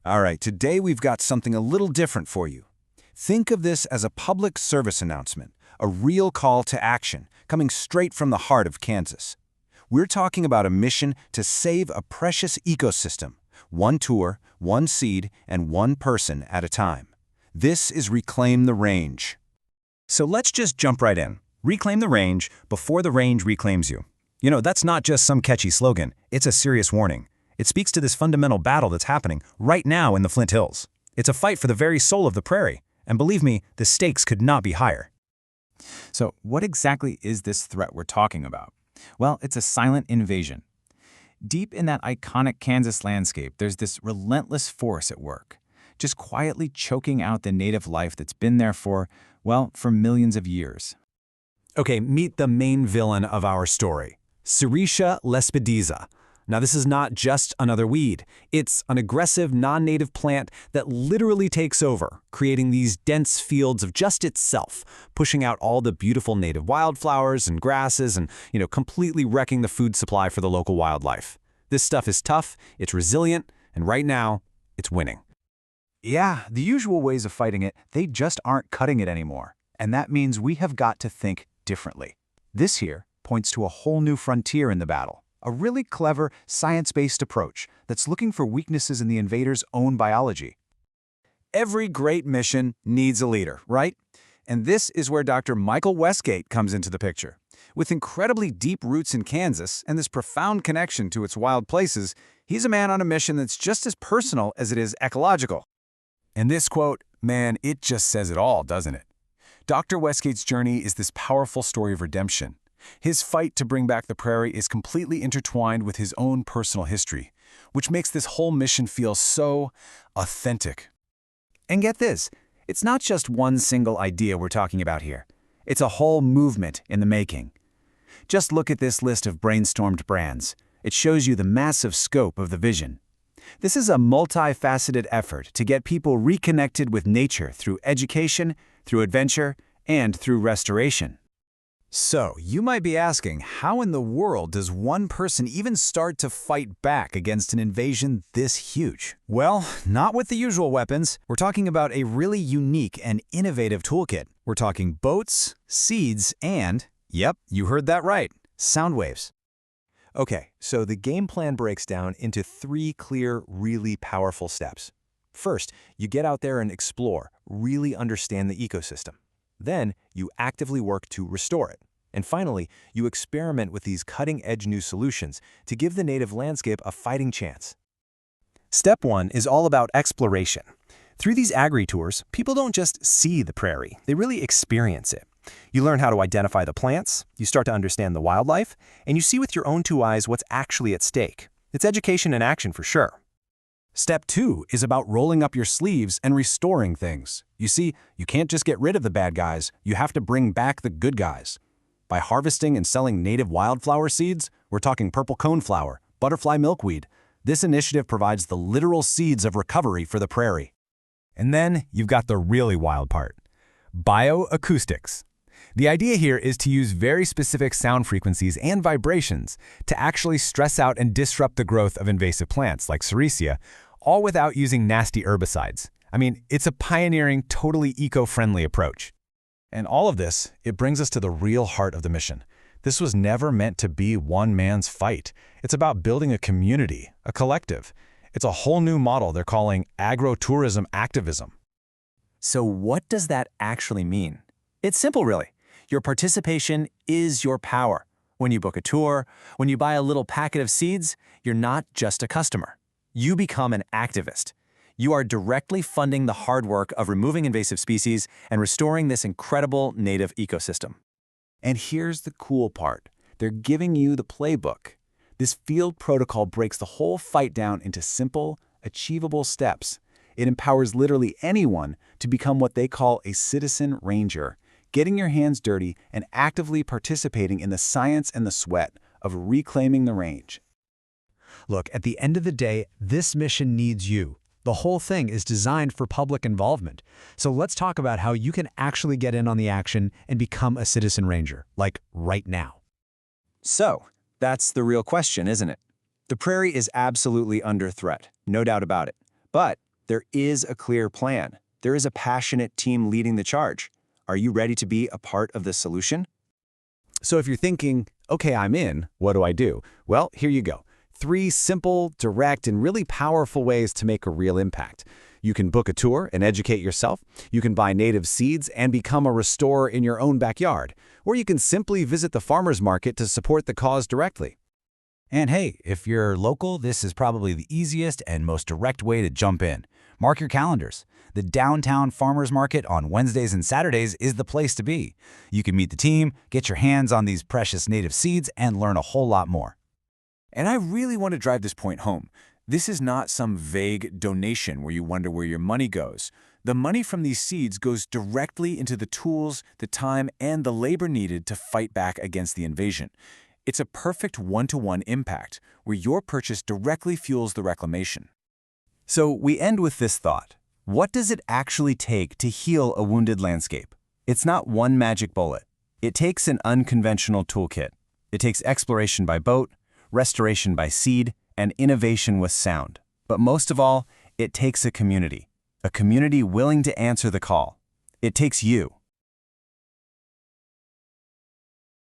All right, today we've got something a little different for you. Think of this as a public service announcement, a real call to action, coming straight from the heart of Kansas. We're talking about a mission to save a precious ecosystem, one tour, one seed, and one person at a time. This is Reclaim the Range. So let's just jump right in. Reclaim the range before the range reclaims you. You know, that's not just some catchy slogan. It's a serious warning. It speaks to this fundamental battle that's happening right now in the Flint Hills. It's a fight for the very soul of the prairie. And believe me, the stakes could not be higher. So what exactly is this threat we're talking about? Well, it's a silent invasion. Deep in that iconic Kansas landscape, there's this relentless force at work, just quietly choking out the native life that's been there for millions of years. Okay, meet the main villain of our story, Serratia lespedeza. Now, this is not just another weed. It's an aggressive, non-native plant that literally takes over, creating these dense fields of just itself, pushing out all the beautiful native wildflowers and grasses and, completely wrecking the food supply for the local wildlife. This stuff is tough, it's resilient, and right now, it's winning. Yeah, the usual ways of fighting it, they just aren't cutting it anymore. And that means we have got to think differently. This here points to a whole new frontier in the battle. A really clever, science-based approach that's looking for weaknesses in the invader's own biology. Every great mission needs a leader, right? And this is where Dr. Michael Westgate comes into the picture. With incredibly deep roots in Kansas and this profound connection to its wild places, he's a man on a mission that's just as personal as it is ecological. And this quote, man, it just says it all, doesn't it? Dr. Westgate's journey is this powerful story of redemption. His fight to bring back the prairie is completely intertwined with his own personal history, which makes this whole mission feel so authentic. And get this, it's not just one single idea we're talking about here. It's a whole movement in the making. Just look at this list of brainstormed brands. It shows you the massive scope of the vision. This is a multifaceted effort to get people reconnected with nature through education, through adventure, and through restoration. So, you might be asking, how in the world does one person even start to fight back against an invasion this huge? Well, not with the usual weapons. We're talking about a really unique and innovative toolkit. We're talking boats, seeds, and, yep, you heard that right, sound waves. Okay, so the game plan breaks down into 3 clear, really powerful steps. First, you get out there and explore, really understand the ecosystem. Then, you actively work to restore it. And finally, you experiment with these cutting-edge new solutions to give the native landscape a fighting chance. Step 1 is all about exploration. Through these agri-tours, people don't just see the prairie, they really experience it. You learn how to identify the plants, you start to understand the wildlife, and you see with your own 2 eyes what's actually at stake. It's education in action for sure. Step 2 is about rolling up your sleeves and restoring things. You see, you can't just get rid of the bad guys, you have to bring back the good guys. By harvesting and selling native wildflower seeds, we're talking purple coneflower, butterfly milkweed. This initiative provides the literal seeds of recovery for the prairie. And then you've got the really wild part, bioacoustics. The idea here is to use very specific sound frequencies and vibrations to actually stress out and disrupt the growth of invasive plants like Serratia, all without using nasty herbicides. I mean, it's a pioneering, totally eco-friendly approach. And all of this, it brings us to the real heart of the mission. This was never meant to be one man's fight. It's about building a community, a collective. It's a whole new model they're calling agri-tourism activism. So what does that actually mean? It's simple, really. Your participation is your power. When you book a tour, when you buy a little packet of seeds, you're not just a customer. You become an activist. You are directly funding the hard work of removing invasive species and restoring this incredible native ecosystem. And here's the cool part. They're giving you the playbook. This field protocol breaks the whole fight down into simple, achievable steps. It empowers literally anyone to become what they call a citizen ranger, getting your hands dirty and actively participating in the science and the sweat of reclaiming the range. Look, at the end of the day, this mission needs you. The whole thing is designed for public involvement. So let's talk about how you can actually get in on the action and become a citizen ranger, like right now. So, that's the real question, isn't it? The prairie is absolutely under threat, no doubt about it. But There is a clear plan. There is a passionate team leading the charge. Are you ready to be a part of the solution? So if you're thinking, okay, I'm in, what do I do? Well, here you go. 3 simple, direct, and really powerful ways to make a real impact. You can book a tour and educate yourself. You can buy native seeds and become a restorer in your own backyard. Or you can simply visit the farmer's market to support the cause directly. And hey, if you're local, this is probably the easiest and most direct way to jump in. Mark your calendars. The downtown farmers market on Wednesdays and Saturdays is the place to be. You can meet the team, get your hands on these precious native seeds, and learn a whole lot more. And I really want to drive this point home. This is not some vague donation where you wonder where your money goes. The money from these seeds goes directly into the tools, the time, and the labor needed to fight back against the invasion. It's a perfect one-to-one impact, where your purchase directly fuels the reclamation. So we end with this thought. What does it actually take to heal a wounded landscape? It's not one magic bullet. It takes an unconventional toolkit. It takes exploration by boat, restoration by seed, and innovation with sound. But most of all, it takes a community willing to answer the call. It takes you.